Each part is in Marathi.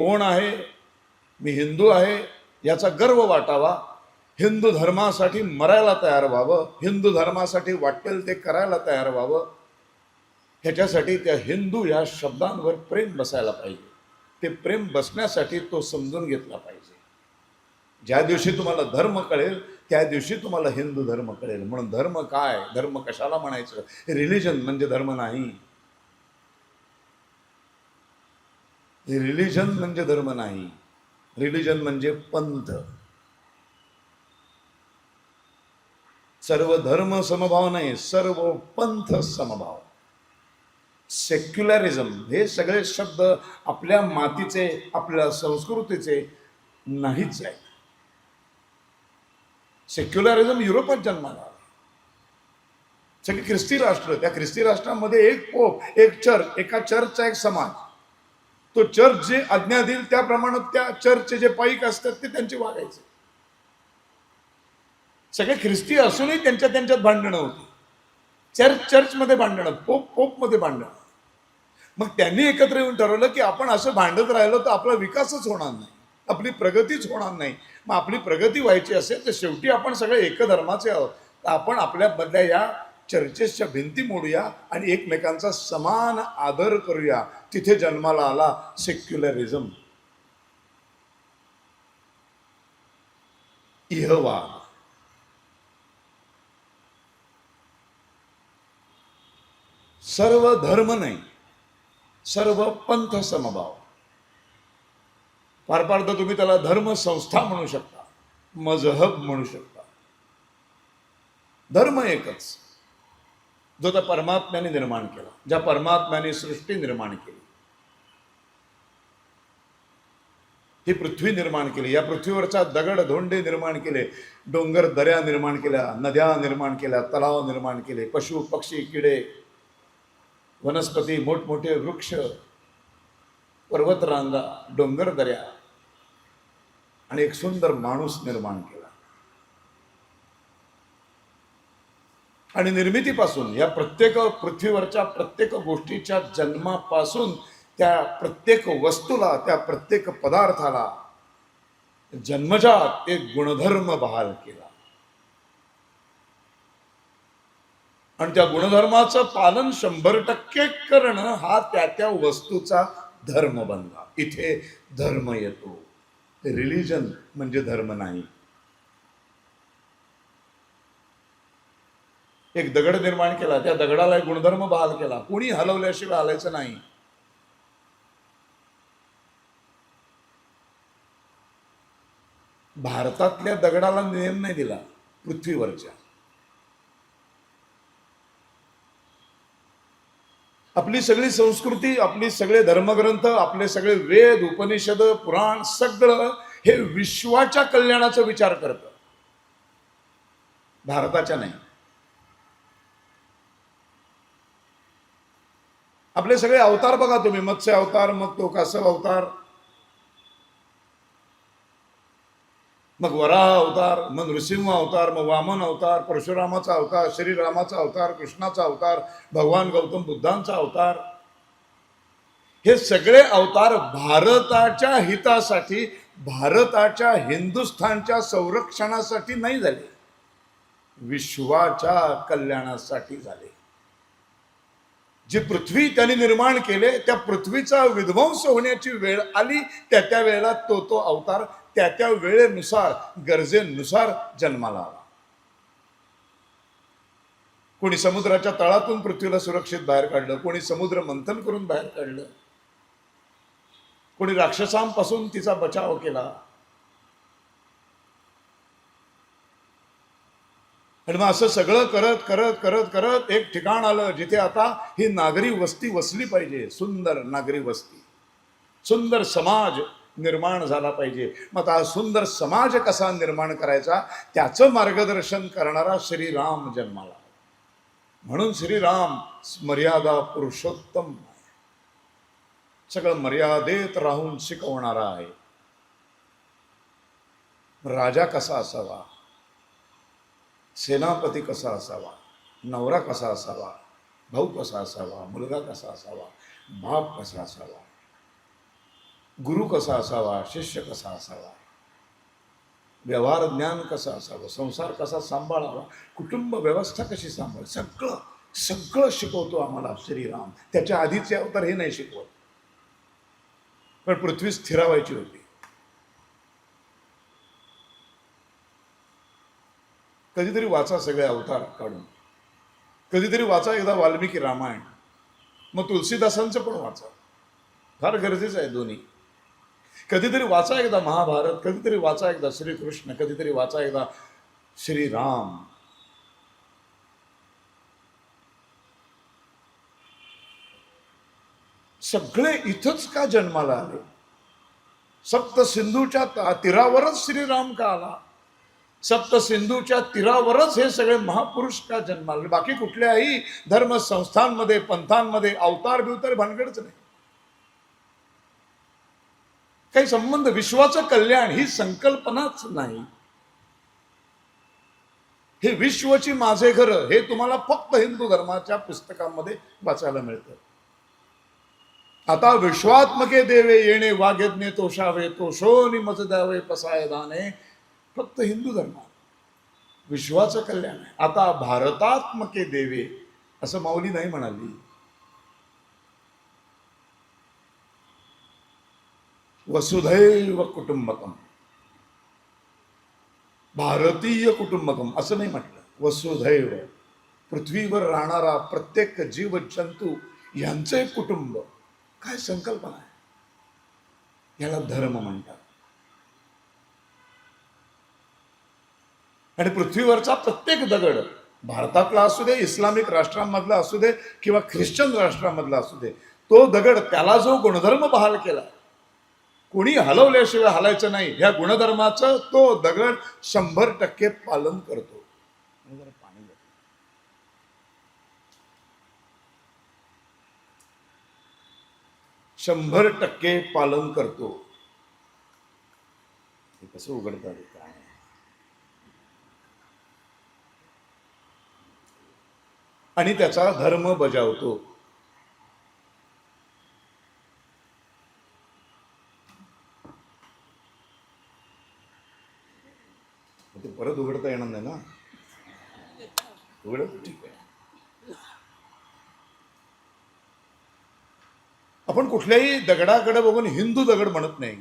कोण आहे, मी हिंदू आहे याचा गर्व वाटावा, हिंदू धर्मासाठी मरायला तयार व्हावं, हिंदू धर्मासाठी वाटेल ते करायला तयार व्हावं, ह्याच्यासाठी त्या हिंदू या शब्दांवर प्रेम बसायला पाहिजे. ते प्रेम बसण्यासाठी तो समजून घेतला पाहिजे. ज्या दिवशी तुम्हाला धर्म कळेल त्या दिवशी तुम्हाला हिंदू धर्म कळेल. म्हणून धर्म काय, धर्म कशाला म्हणायचं, रिलिजन म्हणजे धर्म नाही. रिलिजन म्हणजे धर्म नाही, रिलिजन म्हणजे पंथ. सर्व धर्म समभाव नाही, सर्व पंथ समभाव. सेक्युलरिझम हे सगळे शब्द आपल्या मातीचे, आपल्या संस्कृतीचे नाहीच आहेत. सेक्युलरिझम युरोपात जन्माला, सगळे ख्रिस्ती राष्ट्र, त्या ख्रिस्ती राष्ट्रामध्ये एक पोप, एक चर्च, एका चर्चचा एक समाज. तो चर्च जे आज्ञा देईल त्याप्रमाणे त्या चर्चचे जे पाईक असतात ते त्यांचे वागायचे. सगळे ख्रिस्ती असूनही त्यांच्यात भांडणं होती. चर्चमध्ये भांडणं, पोपमध्ये भांडणं. मग त्यांनी एकत्र येऊन ठरवलं की आपण असं भांडत राहिलो तर आपला विकासच होणार नाही, आपली प्रगतीच होणार नाही. मग आपली प्रगती व्हायची असेल तर शेवटी आपण सगळे एक धर्माचे आहोत, तर आपण आपल्या बदल्या या चर्चेसच्या भिंती मोडूया आणि एकमेकांचा समान आदर करूया. तिथे जन्माला आला सेक्युलरिझम, इहवाद. सर्व धर्म नाही, सर्व पंथ समभाव. फार फार तर तुम्ही त्याला धर्म संस्था म्हणू शकता, मजहब म्हणू शकता. धर्म एकच, जो त्या परमात्म्याने निर्माण केला, ज्या परमात्म्याने सृष्टी निर्माण केली, ही पृथ्वी निर्माण केली, या पृथ्वीवरच्या दगड धोंडे निर्माण केले, डोंगर दऱ्या निर्माण केल्या, नद्या निर्माण केल्या, तलाव निर्माण केले, पशु पक्षी किडे वनस्पती, मोठमोठे वृक्ष, पर्वतरांगा, डोंगर दऱ्या आणि एक सुंदर माणूस निर्माण केला. आणि निर्मितीपासून या प्रत्येक पृथ्वीवरच्या प्रत्येक गोष्टीच्या जन्मापासून त्या प्रत्येक वस्तूला, त्या प्रत्येक पदार्थाला जन्मजात एक गुणधर्म बहाल केला. आणि त्या गुणधर्माचं पालन 100% करणं हा त्या वस्तूचा धर्म बनला. इथे धर्म येतो. रिलिजन म्हणजे धर्म नाही. एक दगड निर्माण केला, त्या दगडाला एक गुणधर्म बहाल केला, कोणी हलवल्याशिवाय हलायचं नाही. भारतातल्या दगडाला नियम नाही दिला, पृथ्वीवरच्या. आपली सगळी संस्कृती, आपली सगळे धर्मग्रंथ, आपले सगळे वेद, उपनिषद, पुराण सगळं हे विश्वाच्या कल्याणाचा विचार करतं, भारताच्या नाही. आपले सगळे अवतार बघा तुम्ही, मत्स्य अवतार, मग तो कासव अवतार, मग वराह अवतार, मग नृसिंह अवतार, मग वामन अवतार, परशुरामाचा अवतार, श्रीरामाचा अवतार, कृष्णाचा अवतार, भगवान गौतम बुद्धांचा अवतार. हे सगळे अवतार भारताच्या हितासाठी, भारताच्या, हिंदुस्थानच्या संरक्षणासाठी नाही झाले, विश्वाच्या कल्याणासाठी झाले. जी पृथ्वी त्यांनी निर्माण केले त्या पृथ्वीचा विध्वंस होण्याची वेळ आली, त्या वेळेला तो अवतार त्या वेळेनुसार, गरजेनुसार जन्माला आला. कोणी समुद्राच्या तळातून पृथ्वीला सुरक्षित बाहेर काढलं, कोणी समुद्र मंथन करून बाहेर काढलं, कोणी राक्षसांपासून तिचा बचाव केला. आणि मग असं सगळं करत करत करत करत एक ठिकाण आलं जिथे आता ही नागरी वस्ती वसली पाहिजे, सुंदर नागरी वस्ती, सुंदर समाज निर्माण झाला पाहिजे. मग हा सुंदर समाज कसा निर्माण करायचा त्याचं मार्गदर्शन करणारा श्रीराम जन्माला. म्हणून श्रीराम मर्यादा पुरुषोत्तम, सगळं मर्यादेत राहून शिकवणारा आहे. राजा कसा असावा, सेनापती कसा असावा, नवरा कसा असावा, भाऊ कसा असावा, मुलगा कसा असावा, बाप कसा असावा, गुरु कसा असावा, शिष्य कसा असावा, व्यवहार ज्ञान कसं असावं, संसार कसा सांभाळावा, कुटुंब व्यवस्था कशी सांभाळ, सगळं सगळं शिकवतो आम्हाला श्रीराम. त्याच्या आधीचे अवतार हे नाही शिकवत. पण पृथ्वी स्थिरावायची होती. कधीतरी वाचा सगळे अवतार काढून, कधीतरी वाचा एकदा वाल्मिकी रामायण, मग तुलसीदासांचं पण वाचा, फार गरजेचं आहे दोन्ही. कधीतरी वाचा एकदा महाभारत, कधीतरी वाचा एकदा श्रीकृष्ण, कधीतरी वाचा एकदा श्रीराम. सगळे इथंच का जन्माला आले? सप्त सिंधूच्या तीरावरच श्रीराम का आला? सप्त सिंधूच्या तीरावरच हे सगळे महापुरुष का जन्माला? बाकी कुठल्याही धर्म संस्थांमध्ये पंथांमध्ये अवतार बिवतार भानगडच नाही, काही संबंध. विश्वाचं कल्याण ही संकल्पनाच नाही. हे विश्वची माझे घर हे तुम्हाला फक्त हिंदू धर्माच्या पुस्तकांमध्ये वाचायला मिळतं. आता विश्वात्मके देवे येणे वागेज्ञे तोषावे, तोषोनी मज द्यावे पसाय दाने, फक्त हिंदू धर्मात विश्वाचं कल्याण आहे. आता भारतात्मके देवे असं माऊली नाही म्हणाली. वसुधैव कुटुंबकम, भारतीय कुटुंबकम असं नाही म्हटलं. वसुधैव, पृथ्वीवर राहणारा प्रत्येक जीव जंतू यांचे कुटुंब. काय संकल्पना आहे! याला धर्म म्हणतात. आणि पृथ्वीवरचा प्रत्येक दगड, भारतातला असू दे, इस्लामिक राष्ट्रांमधला असू दे किंवा ख्रिश्चन राष्ट्रांमधला असू दे, तो दगड त्याला जो गुणधर्म बहाल केला, कोणी हलवल्याशिवाय हलायचं नाही, ह्या गुणधर्माचं तो दगड 100% पालन करतो. 100% पालन करतो. हे कसं उघडतात काय? आणि त्याचा धर्म बजावतो. ते परत उघडता येणार नाही ना? उघडत ठीक आहे. आपण कुठल्याही दगडाकडे बघून हिंदू दगड म्हणत नाही.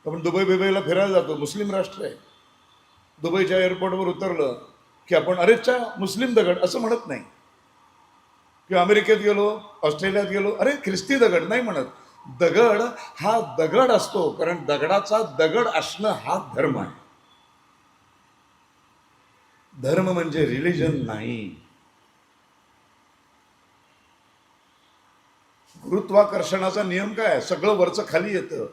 आपण दुबई बिबईला फिरायला जातो, मुस्लिम राष्ट्र आहे, दुबईच्या एअरपोर्टवर उतरलं की आपण अरेच्या मुस्लिम दगड असं म्हणत नाही. किंवा अमेरिकेत गेलो, ऑस्ट्रेलियात गेलो, अरे ख्रिस्ती दगड नाही म्हणत. दगड हा दगड असतो, कारण दगडाचा दगड असणं हा धर्म आहे. धर्म म्हणजे रिलिजन नाही. गुरुत्वाकर्षणाचा नियम काय? सगळं वरचं खाली येतं.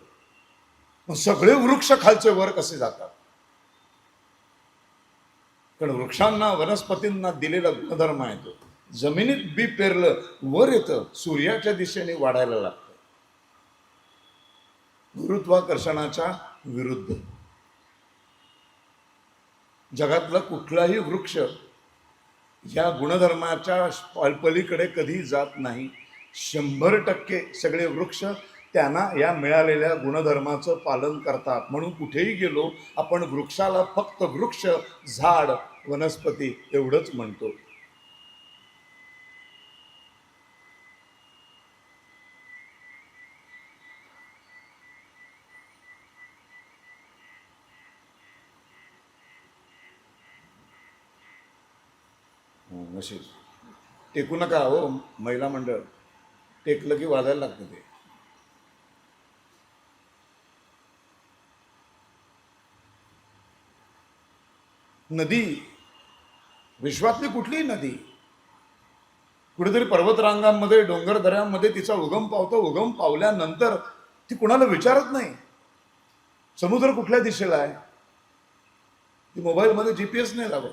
मग सगळे वृक्ष खालचे वर कसे जातात? कारण वृक्षांना वनस्पतींना दिलेला गुणधर्म आहे तो. जमिनीत बी पेरलं वर येतं, सूर्याच्या दिशेने वाढायला लागतं. गुरुत्वाकर्षणाच्या विरुद्ध जगातला कुठलाही वृक्ष या गुणधर्माच्या पलीकडे कधी जात नाही. 100% सगळे वृक्ष त्यांना या मिळालेल्या गुणधर्माचं पालन करतात. म्हणून कुठेही गेलो आपण वृक्षाला फक्त वृक्ष, झाड, वनस्पती एवढंच म्हणतो. नशीब टेकू नका हो महिला मंडळ, टेकलं की वाजायला लागतं ते. नदी, विश्वातली कुठलीही नदी कुठेतरी पर्वतरांगांमध्ये, डोंगर दऱ्यांमध्ये तिचा उगम पावतो. उगम पावल्यानंतर ती कुणाला विचारत नाही समुद्र कुठल्या दिशेला आहे. ती मोबाईलमध्ये GPS नाही लावत.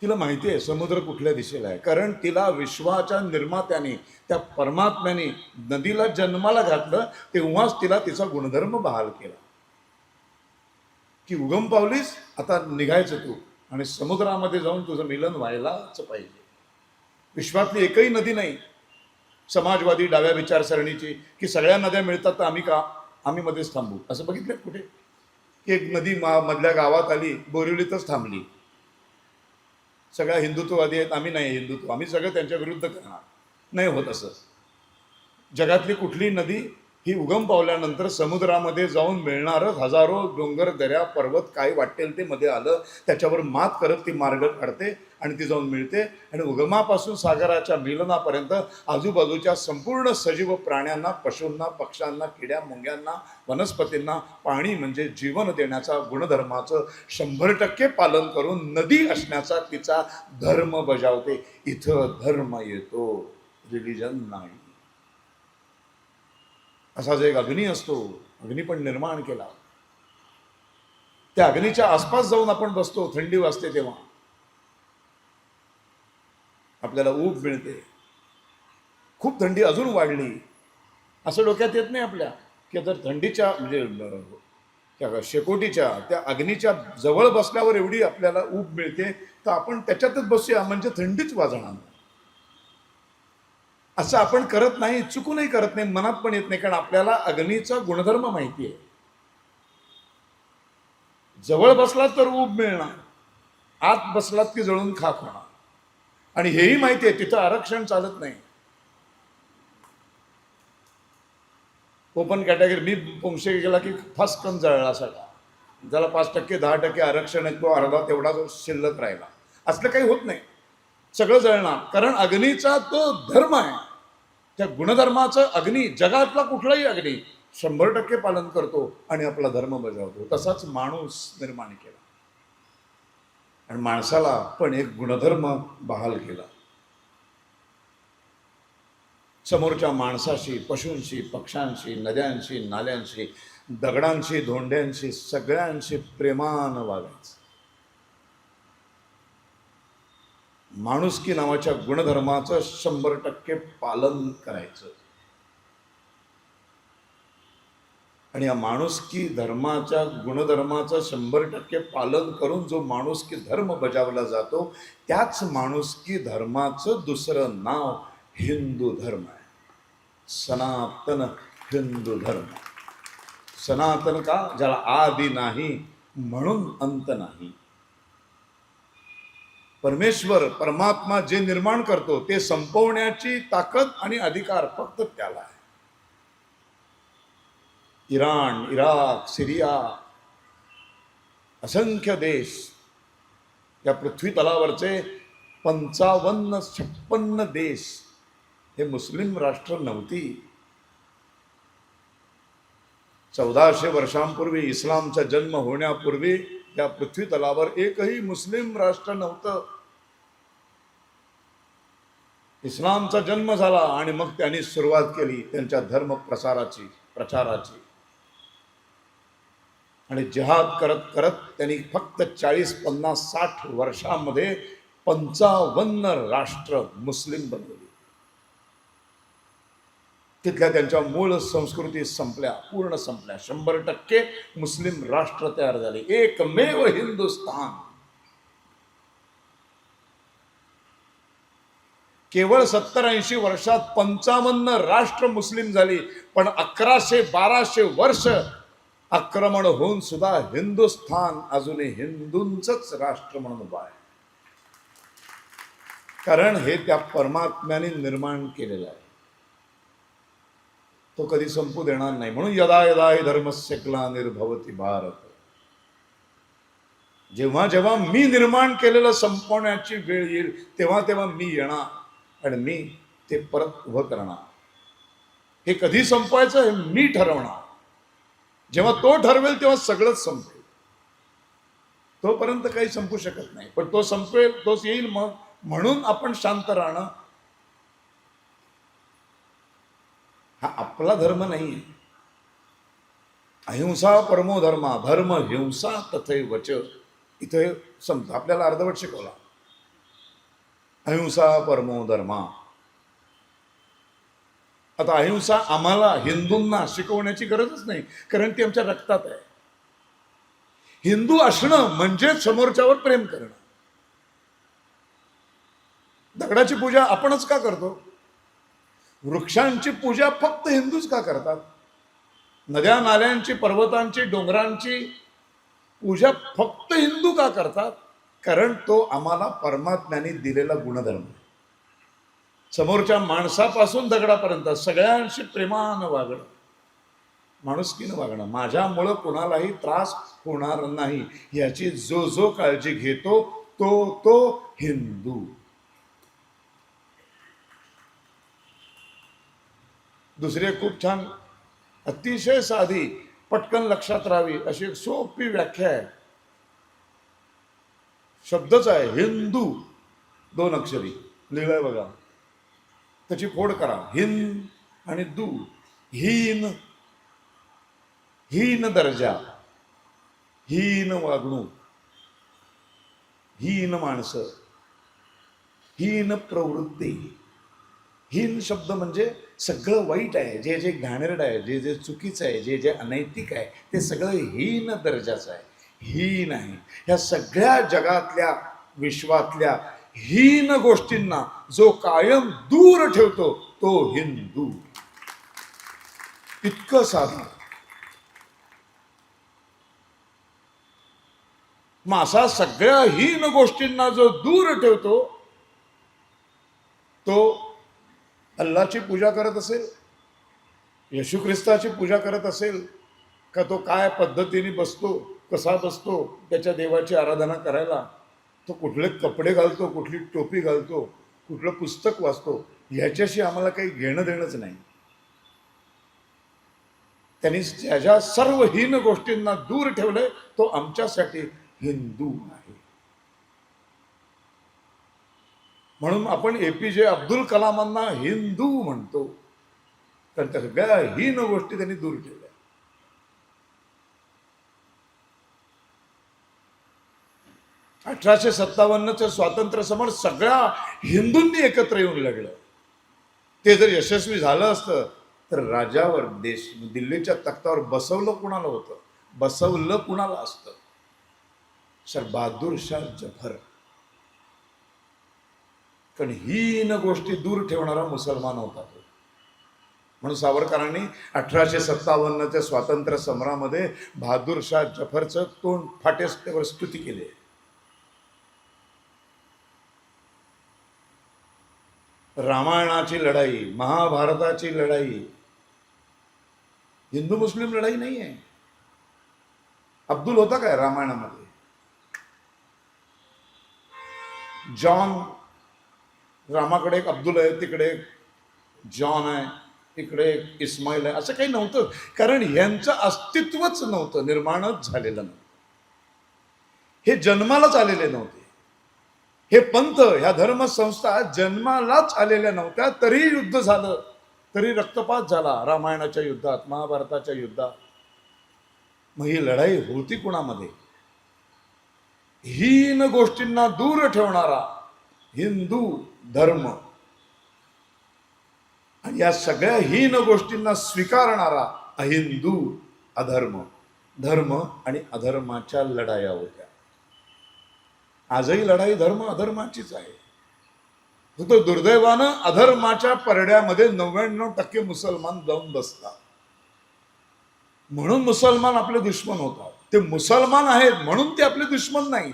तिला माहिती आहे समुद्र कुठल्या दिशेला आहे, कारण तिला विश्वाच्या निर्मात्याने, त्या परमात्म्याने नदीला जन्माला घातलं, तेव्हाच तिला तिचा गुणधर्म बहाल केला की उगम पावलीस, आता निघायचं तू आणि समुद्रामध्ये जाऊन तुझं मिलन व्हायलाच पाहिजे. विश्वातली एकही नदी नाही समाजवादी डाव्या विचारसरणीची, की सगळ्या नद्या मिळतात तर आम्ही मध्येच थांबू. असं बघितलं कुठे की एक नदी मधल्या गावात आली, बोरिवलीतच थांबली. सगळ्या हिंदुत्ववादी आहेत, आम्ही नाही हिंदुत्व, आम्ही सगळं त्यांच्या विरुद्ध करणार. नाही होत असं. जगातली कुठली नदी ही उगम पावल्यानंतर समुद्रामध्ये जाऊन मिळणारं हजारो डोंगर दऱ्या पर्वत काय वाटेल ते मध्ये आलं त्याच्यावर मात करत ती मार्ग काढते आणि ती जाऊन मिळते. आणि उगमापासून सागराच्या मिलनापर्यंत आजूबाजूच्या संपूर्ण सजीव प्राण्यांना, पशूंना, पक्ष्यांना, किड्या मुंग्यांना, वनस्पतींना पाणी म्हणजे जीवन देण्याचा गुणधर्माचं 100% पालन करून नदी असण्याचा तिचा धर्म बजावते. इथं धर्म येतो, रिलिजन नाही. असा जो एक अग्नी असतो, अग्नी पण निर्माण केला. त्या अग्नीच्या आसपास जाऊन आपण बसतो, थंडी वाजते तेव्हा आपल्याला ऊब मिळते. खूप थंडी अजून वाढली असं डोक्यात येत नाही आपल्या, की जर थंडीच्या म्हणजे त्या शेकोटीच्या त्या अग्नीच्या जवळ बसल्यावर एवढी आपल्याला ऊब मिळते तर आपण त्याच्यातच बसूया म्हणजे थंडीच वाजणार. असं आपण करत नाही, चुकूनही करत नाही, मनात पण येत नाही, कारण आपल्याला अग्नीचा गुणधर्म माहिती आहे. जवळ बसलात तर ऊब मिळणार, आत बसलात की जळून खाक होणार. आणि हेही माहिती आहे तिथं आरक्षण चालत नाही. ओपन कॅटेगरी, मी पोंशे गेला की फसकन जळला सगळा, ज्याला 5%, 10% आरक्षण आहे तो अर्धा तेवढा जो शिल्लक राहिला. असलं काही होत नाही, सगळं जळणार. कारण अग्नीचा तो धर्म आहे. त्या गुणधर्माचं अग्नी, जगातला कुठलाही अग्नी 100% पालन करतो आणि आपला धर्म बजावतो. तसाच माणूस निर्माण केला आणि माणसाला पण एक गुणधर्म बहाल केला. समोरच्या माणसाशी, पशूंशी, पक्ष्यांशी, नद्यांशी, नाल्यांशी, दगडांशी, धोंड्यांशी, सगळ्यांशी प्रेमानं वागायचं. माणुसकी नावाच्या गुणधर्माचं 100% पालन करायचं. आणि या माणुसकी धर्माच्या गुणधर्माचं 100% पालन करून जो माणुसकी धर्म बजावला जातो त्याच माणुसकी धर्माचं दुसरं नाव हिंदू धर्म आहे. सनातन हिंदू धर्म. सनातन का? ज्याला आदि नाही म्हणून अंत नाही. परमेश्वर परमात्मा जे निर्माण करतो ते संपवण्याची ताकद आणि अधिकार फक्त त्याला आहे. इराण, इराक, सिरिया, असंख्य देश, या पृथ्वी तलावरचे 55-56 देश हे मुस्लिम राष्ट्र नव्हती. 1400 वर्षांपूर्वी इस्लामचा जन्म होण्यापूर्वी या पृथ्वी तलावर एकही मुस्लिम राष्ट्र नव्हतं. इस्लामचा जन्म झाला आणि मग त्यांनी सुरुवात केली त्यांच्या धर्म प्रचाराची. आणि जिहाद करत करत त्यांनी फक्त 40, 50, 60 वर्षांमध्ये 55 राष्ट्र मुस्लिम बनवली. तिथल्या त्यांच्या मूळ संस्कृती संपल्या, पूर्ण संपल्या. 100% मुस्लिम राष्ट्र तयार झाले. एकमेव हिंदुस्थान. केवळ 70-80 वर्षात 55 राष्ट्र मुस्लिम झाली. पण 1100-1200 वर्ष आक्रमण होऊन सुद्धा हिंदुस्थान अजूनही हिंदूंचंच राष्ट्र म्हणून उभा आहे. कारण हे त्या परमात्म्याने निर्माण केलेलं आहे, तो कधी संपू देणार नाही. म्हणून यदा यदा हि धर्मस्य ग्लानिर्भवति भारत, जेव्हा जेव्हा मी निर्माण केलेलं संपवण्याची वेळ येईल तेव्हा तेव्हा मी येणार आणि मी ते परत उभं करणार. हे कधी संपवायचं हे मी ठरवणार. जेव्हा तो ठरवेल तेव्हा सगळंच संपेल. तोपर्यंत काही संपू शकत नाही, पण तो संपेल, तोच येईल. मग म्हणून आपण शांत राहणं हा आपला धर्म नाही. अहिंसा परमो धर्मा, धर्म हिंसा तथैवच. इथे समजा आपल्याला अर्धवट शिकवला अहिंसा परमो धर्मा. आता अहिंसा आम्हाला हिंदूंना शिकवण्याची गरजच नाही, कारण ती आमच्या रक्तात आहे. हिंदू असणं म्हणजे समोरच्यावर प्रेम करणं. दगडाची पूजा आपणच का करतो? वृक्षांची पूजा फक्त हिंदूच का करतात? नद्या नाल्यांची, पर्वतांची, डोंगरांची पूजा फक्त हिंदू का करतात? कारण तो आम्हाला परमात्म्याने दिलेला गुणधर्म. समोरच्या माणसापासून दगडापर्यंत सगळ्यांशी प्रेमानं वागणं, माणुसकीनं वागणं, माझ्यामुळं कोणालाही त्रास होणार नाही याची जो जो काळजी घेतो तो तो हिंदू. दुसरी खूप छान, अतिशय साधी, पटकन लक्षात राहावी अशी एक सोपी व्याख्या आहे. शब्दच आहे हिंदू, 2 अक्षरी लिहिलंय बघा. त्याची फोड करा, हिंद आणि दू. हीन, हीन दर्जा, हीन वागणूक, हीन माणसं, हीन प्रवृत्ती. हीन शब्द म्हणजे सगळं वाईट आहे, जे जे घाणेरडं आहे, जे जे चुकीचं आहे, जे जे अनैतिक आहे, ते सगळं हीन दर्जाचं आहे, हीन आहे. ह्या सगळ्या जगातल्या, विश्वातल्या हीन गोष्टींना जो कायम दूर ठेवतो तो हिंदू. इतकं साधं. मग असा सगळ्या हीन गोष्टींना जो दूर ठेवतो तो अल्लाची पूजा करत असेल, येशू ख्रिस्ताची पूजा करत असेल, का तो काय पद्धतीने बसतो, कसा बसतो त्याच्या देवाची आराधना करायला, तो कुठले कपडे घालतो, कुठली टोपी घालतो, कुठलं पुस्तक वाचतो, ह्याच्याशी आम्हाला काही घेणं देणंच नाही. त्यांनी ज्या सर्व हीन गोष्टींना दूर ठेवलंय तो आमच्यासाठी हिंदू आहे. म्हणून आपण APJ अब्दुल कलामांना हिंदू म्हणतो, कारण त्या सगळ्या हीन गोष्टी त्यांनी दूर ठेवल्या. – 1857चं स्वातंत्र्य समर सगळ्या हिंदूंनी एकत्र येऊन लढलं. ते जर यशस्वी झालं असतं तर राजावर, दिल्लीच्या तख्तावर बसवलं कुणाला होतं? बसवलं कुणाला असतं? सर बहादूर शाह जफर. कारण हीन गोष्टी दूर ठेवणारा मुसलमान होता तो. म्हणून सावरकरांनी 1857च्या स्वातंत्र्य समरामध्ये बहादूर शाह जफरचं तोंड फाटेवर स्तुती केली. रामायणाची लढाई, महाभारताची लढाई हिंदू मुस्लिम लढाई नाही आहे. अब्दुल होता काय रामायणामध्ये? जॉन, रामाकडे एक अब्दुल आहे, तिकडे एक जॉन आहे, इकडे एक इस्माईल आहे, असं काही नव्हतं. कारण यांचं अस्तित्वच नव्हतं, निर्माणच झालेलं नव्हतं. हे जन्मालाच आलेले नव्हते. हे पंथ, ह्या धर्मसंस्था जन्मालाच आलेल्या नव्हत्या. तरी युद्ध झालं, तरी रक्तपात झाला रामायणाच्या युद्धात, महाभारताच्या युद्धात. मग ही लढाई होती कुणामध्ये? हीन गोष्टींना दूर ठेवणारा हिंदू धर्म आणि या सगळ्या हीन गोष्टींना स्वीकारणारा अहिंदू अधर्म. धर्म आणि अधर्माच्या लढाया होत्या. आजही लढाई धर्म अधर्माचीच आहे. फक्त दुर्दैवानं अधर्माच्या परड्यामध्ये 99% मुसलमान जाऊन बसतात. म्हणून मुसलमान आपले दुश्मन होतात. ते मुसलमान आहेत म्हणून ते आपले दुश्मन नाही.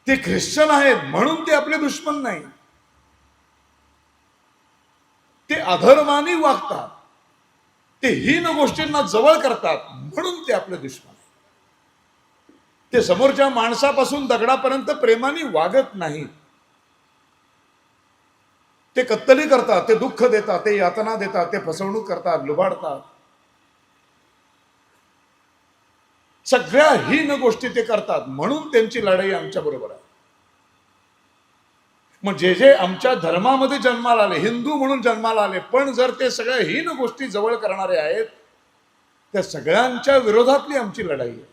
ते ख्रिश्चन आहेत म्हणून ते आपले दुश्मन नाही. ते अधर्माने वागतात, ते हीन गोष्टींना जवळ करतात म्हणून ते आपले दुश्मन. ते समोरच्या माणसापासून दगडापर्यंत प्रेमाने वागत नाही. ते कत्तली करतात, ते दुःख देतात, ते यातना देतात, ते फसवणूक करतात, लुबाडतात. सगळ्या हीन गोष्टी ते करतात म्हणून त्यांची लढाई आमच्या बरोबर आहे. मग जे जे आमच्या धर्मामध्ये जन्माला आले, हिंदू म्हणून जन्माला आले, पण जर ते सगळ्या हीन गोष्टी जवळ करणारे आहेत, त्या सगळ्यांच्या विरोधातली आमची लढाई आहे.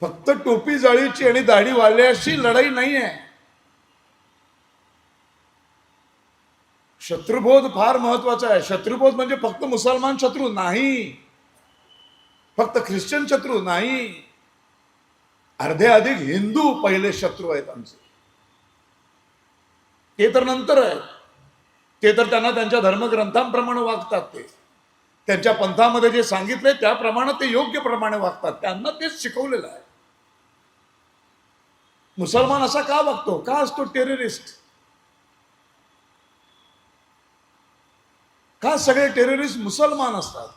फक्त टोपी जाळीची आणि दाढी वाल्याशी लढाई नाही आहे. शत्रुबोध फार महत्वाचा आहे. शत्रुबोध म्हणजे फक्त मुसलमान शत्रू नाही, फक्त ख्रिश्चन शत्रू नाही, अर्धे अधिक हिंदू पहिले शत्रू आहेत आमचे. ते तर नंतर आहे. ते तर त्यांना त्यांच्या धर्मग्रंथांप्रमाणे वागतात. ते त्यांच्या पंथामध्ये जे सांगितले त्याप्रमाणे ते योग्य प्रमाणे वागतात. त्यांना तेच शिकवलेलं आहे. मुसलमान असा का वागतो? का असतो टेररिस्ट? का सगळे टेररिस्ट मुसलमान असतात?